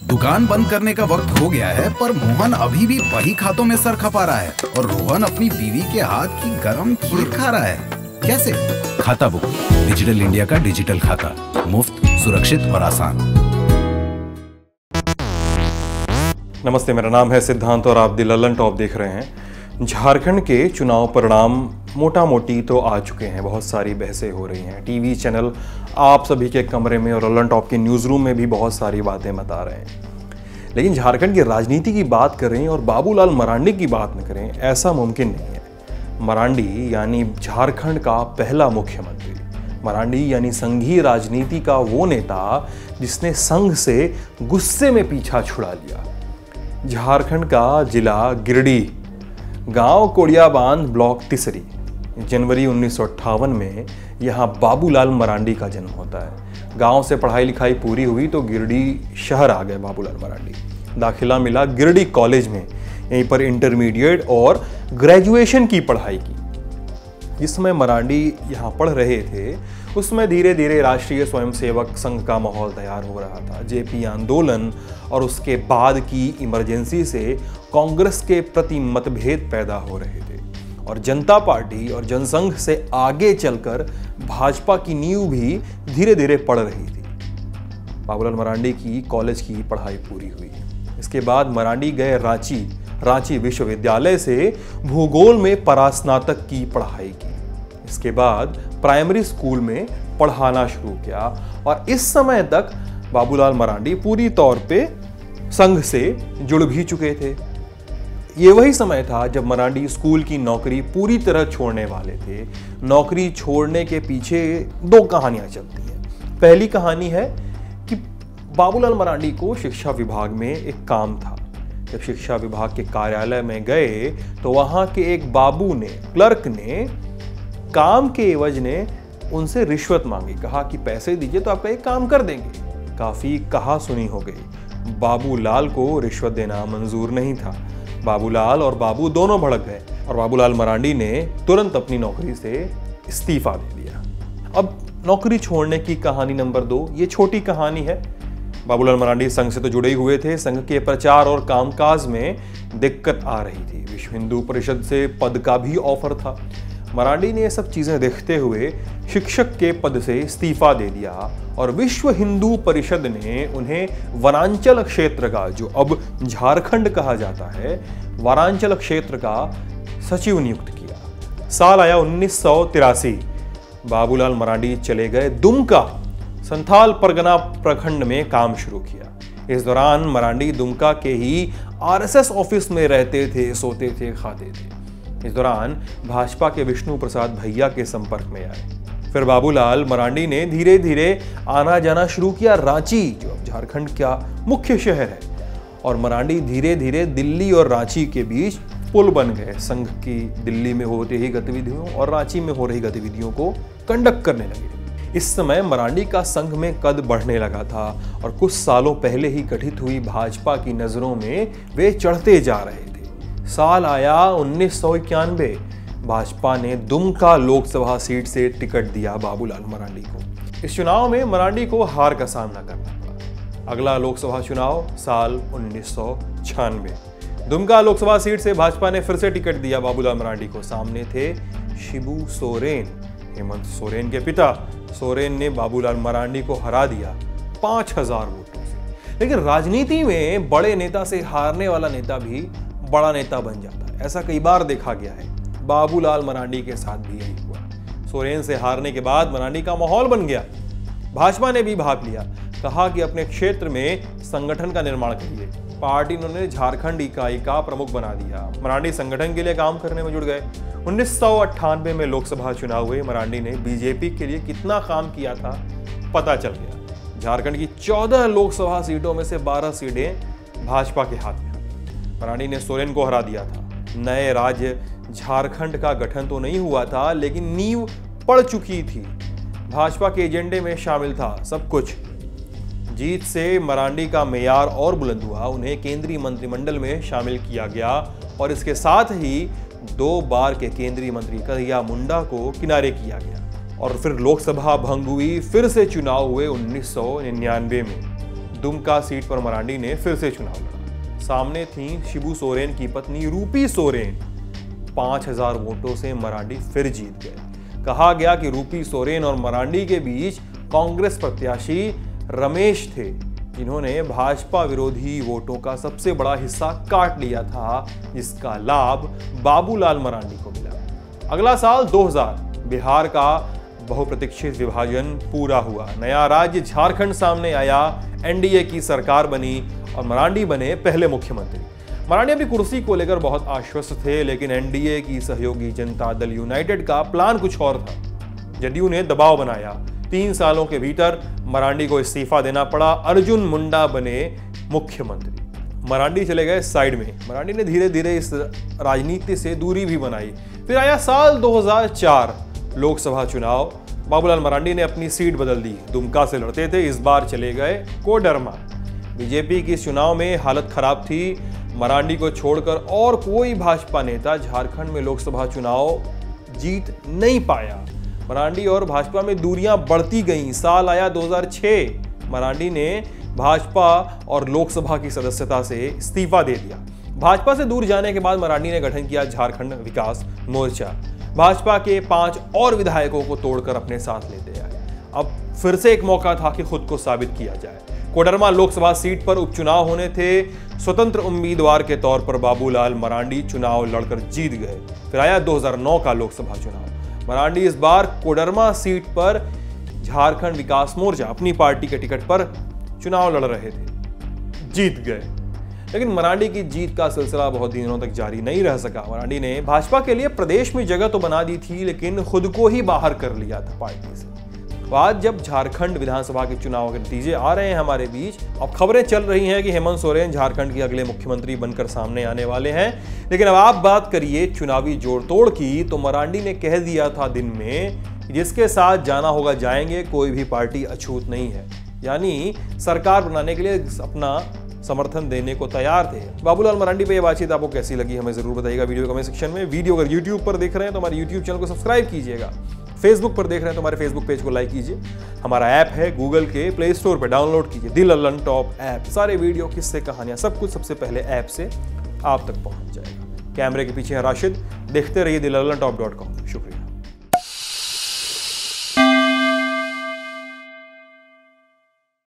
दुकान बंद करने का वक्त हो गया है, पर मोहन अभी भी वही खातों में सर खपा रहा है और रोहन अपनी बीवी के हाथ की गरम खीर खा रहा है। कैसे? खाता बुक, डिजिटल इंडिया का डिजिटल खाता, मुफ्त, सुरक्षित और आसान। नमस्ते, मेरा नाम है सिद्धांत और आप द ललन टॉप देख रहे हैं। झारखंड के चुनाव परिणाम मोटा मोटी तो आ चुके हैं, बहुत सारी बहसें हो रही हैं, टीवी चैनल आप सभी के कमरे में और ललन टॉप के न्यूज़ रूम में भी बहुत सारी बातें बता रहे हैं। लेकिन झारखंड की राजनीति की बात करें और बाबूलाल मरांडी की बात न करें, ऐसा मुमकिन नहीं है। मरांडी यानी झारखंड का पहला मुख्यमंत्री, मरांडी यानी संघीय राजनीति का वो नेता जिसने संघ से गुस्से में पीछा छुड़ा लिया। झारखंड का जिला गिरिडीह, गांव कोड़ियाबांध, ब्लॉक तिसरी। जनवरी 1958 में यहाँ बाबूलाल मरांडी का जन्म होता है। गांव से पढ़ाई लिखाई पूरी हुई तो गिरिडीह शहर आ गए बाबूलाल मरांडी। दाखिला मिला गिरिडीह कॉलेज में, यहीं पर इंटरमीडिएट और ग्रेजुएशन की पढ़ाई की। जिस समय मरांडी यहाँ पढ़ रहे थे उस समय धीरे धीरे राष्ट्रीय स्वयंसेवक संघ का माहौल तैयार हो रहा था। जेपी आंदोलन और उसके बाद की इमरजेंसी से कांग्रेस के प्रति मतभेद पैदा हो रहे थे और जनता पार्टी और जनसंघ से आगे चलकर भाजपा की नींव भी धीरे धीरे पड़ रही थी। बाबूलाल मरांडी की कॉलेज की पढ़ाई पूरी हुई। इसके बाद मरांडी गए रांची विश्वविद्यालय से भूगोल में परास्नातक की पढ़ाई की। इसके बाद प्राइमरी स्कूल में पढ़ाना शुरू किया और इस समय तक बाबूलाल मरांडी पूरी तौर पे संघ से जुड़ भी चुके थे। ये वही समय था जब मरांडी स्कूल की नौकरी पूरी तरह छोड़ने वाले थे। नौकरी छोड़ने के पीछे दो कहानियां चलती हैं। पहली कहानी है कि बाबूलाल मरांडी को शिक्षा विभाग में एक काम था। जब शिक्षा विभाग के कार्यालय में गए तो वहां के एक बाबू ने, क्लर्क ने, काम के एवज ने उनसे रिश्वत मांगी। कहा कि पैसे दीजिए तो आपका एक काम कर देंगे। काफी कहा सुनी हो गई। बाबूलाल को रिश्वत देना मंजूर नहीं था। बाबूलाल और बाबू दोनों भड़क गए और बाबूलाल मरांडी ने तुरंत अपनी नौकरी से इस्तीफा दे दिया। अब नौकरी छोड़ने की कहानी नंबर 2, ये छोटी कहानी है। बाबूलाल मरांडी संघ से तो जुड़े ही हुए थे। संघ के प्रचार और कामकाज में दिक्कत आ रही थी। विश्व हिंदू परिषद से पद का भी ऑफर था। मरांडी ने ये सब चीजें देखते हुए शिक्षक के पद से इस्तीफा दे दिया और विश्व हिंदू परिषद ने उन्हें वनांचल क्षेत्र का, जो अब झारखंड कहा जाता है, वनांचल क्षेत्र का सचिव नियुक्त किया। साल आया 1983। बाबूलाल मरांडी चले गए दुमका, संथाल परगना प्रखंड में काम शुरू किया। इस दौरान मरांडी दुमका के ही आरएसएस ऑफिस में रहते थे, सोते थे, खाते थे। इस दौरान भाजपा के विष्णु प्रसाद भैया के संपर्क में आए। फिर बाबूलाल मरांडी ने धीरे धीरे आना जाना शुरू किया रांची, जो अब झारखंड का मुख्य शहर है। और मरांडी धीरे धीरे दिल्ली और रांची के बीच पुल बन गए। संघ की दिल्ली में हो रही गतिविधियों और रांची में हो रही गतिविधियों को कंडक्ट करने लगे। इस समय मरांडी का संघ में कद बढ़ने लगा था और कुछ सालों पहले ही गठित हुई भाजपा की नजरों में वे चढ़ते जा रहे थे। साल आया 1991। भाजपा ने दुमका लोकसभा सीट से टिकट दिया बाबूलाल मरांडी को। इस चुनाव में मरांडी को हार का सामना करना पड़ा। अगला लोकसभा चुनाव साल 1996। दुमका लोकसभा सीट से भाजपा ने फिर से टिकट दिया बाबूलाल मरांडी को। सामने थे शिबू सोरेन, हेमंत सोरेन के पिता। सोरेन ने बाबूलाल मरांडी को हरा दिया 5000 वोटों से। लेकिन राजनीति में बड़े नेता से हारने वाला नेता भी बड़ा नेता बन जाता है। ऐसा कई बार देखा गया है। बाबूलाल मरांडी के साथ भी यही हुआ। सोरेन से हारने के बाद मरांडी का माहौल बन गया। भाजपा ने भी भाग लिया। कहा कि अपने क्षेत्र में संगठन का निर्माण करिए। पार्टी ने उन्हें झारखंड इकाई का प्रमुख बना दिया। मरांडी संगठन के लिए काम करने में जुड़ गए। 1998 में लोकसभा चुनाव हुए। मरांडी ने बीजेपी के लिए कितना काम किया था पता चल गया। झारखंड की 14 लोकसभा सीटों में से 12 सीटें भाजपा के हाथ में। मरांडी ने सोरेन को हरा दिया था। नए राज्य झारखंड का गठन तो नहीं हुआ था, लेकिन नींव पड़ चुकी थी। भाजपा के एजेंडे में शामिल था सब कुछ। जीत से मरांडी का मेयार और बुलंद हुआ। उन्हें केंद्रीय मंत्रिमंडल में शामिल किया गया और इसके साथ ही 2 बार के केंद्रीय मंत्री कन्हैया मुंडा को किनारे किया गया। और फिर लोकसभा भंग हुई। फिर से चुनाव हुए 1999 में। दुमका सीट पर मरांडी ने फिर से चुनाव लड़ा। सामने थी शिबू सोरेन की पत्नी रूपी सोरेन। 5000 वोटों से मरांडी फिर जीत गए। कहा गया कि रूपी सोरेन और मरांडी के बीच कांग्रेस प्रत्याशी रमेश थे, जिन्होंने भाजपा विरोधी वोटों का सबसे बड़ा हिस्सा काट लिया था, जिसका लाभ बाबूलाल मरांडी को मिला। अगला साल 2000 बिहार का बहुप्रतीक्षित विभाजन पूरा हुआ। नया राज्य झारखंड सामने आया। एनडीए की सरकार बनी और मरांडी बने पहले मुख्यमंत्री। मरांडी अपनी कुर्सी को लेकर बहुत आश्वस्त थे, लेकिन एनडीए की सहयोगी जनता दल यूनाइटेड का प्लान कुछ और था। जदयू ने दबाव बनाया। 3 सालों के भीतर मरांडी को इस्तीफा देना पड़ा। अर्जुन मुंडा बने मुख्यमंत्री। मरांडी चले गए साइड में। मरांडी ने धीरे धीरे इस राजनीति से दूरी भी बनाई। फिर आया साल 2004 लोकसभा चुनाव। बाबूलाल मरांडी ने अपनी सीट बदल दी। दुमका से लड़ते थे, इस बार चले गए कोडरमा। बीजेपी की इस चुनाव में हालत खराब थी। मरांडी को छोड़कर और कोई भाजपा नेता झारखंड में लोकसभा चुनाव जीत नहीं पाया। मरांडी और भाजपा में दूरियां बढ़ती गईं। साल आया 2006। मरांडी ने भाजपा और लोकसभा की सदस्यता से इस्तीफा दे दिया। भाजपा से दूर जाने के बाद मरांडी ने गठन किया झारखंड विकास मोर्चा। भाजपा के 5 और विधायकों को तोड़कर अपने साथ लेते आए। अब फिर से एक मौका था कि खुद को साबित किया जाए। कोडरमा लोकसभा सीट पर उपचुनाव होने थे। स्वतंत्र उम्मीदवार के तौर पर बाबूलाल मरांडी चुनाव लड़कर जीत गए। फिर आया 2009 का लोकसभा चुनाव। मरांडी इस बार कोडरमा सीट पर झारखंड विकास मोर्चा अपनी पार्टी के टिकट पर चुनाव लड़ रहे थे, जीत गए। लेकिन मरांडी की जीत का सिलसिला बहुत दिनों तक जारी नहीं रह सका। मरांडी ने भाजपा के लिए प्रदेश में जगह तो बना दी थी, लेकिन खुद को ही बाहर कर लिया था पार्टी से। तो आज जब झारखंड विधानसभा के चुनाव के नतीजे आ रहे हैं हमारे बीच, अब खबरें चल रही हैं कि हेमंत सोरेन झारखंड के अगले मुख्यमंत्री बनकर सामने आने वाले हैं। लेकिन अब आप बात करिए चुनावी जोड़ तोड़ की, तो मरांडी ने कह दिया था दिन में, जिसके साथ जाना होगा जाएंगे, कोई भी पार्टी अछूत नहीं है। यानी सरकार बनाने के लिए अपना समर्थन देने को तैयार थे। बाबूलाल मरांडी पे ये बातचीत आपको कैसी लगी हमें जरूर बताइएगा वीडियो कमेंट सेक्शन में। वीडियो अगर यूट्यूब पर देख रहे हैं तो हमारे यूट्यूब चैनल को सब्सक्राइब कीजिएगा। फेसबुक पर देख रहे हैं तो हमारे फेसबुक पेज को लाइक कीजिए। हमारा ऐप है गूगल के प्ले स्टोर पर डाउनलोड कीजिए, दी लल्लन टॉप ऐप। सारे वीडियो, किस्से, कहानियां, सब कुछ सबसे पहले ऐप से आप तक पहुंच जाएगा। कैमरे के पीछे है राशिद। देखते रहिए दी लल्लन टॉप.com। शुक्रिया।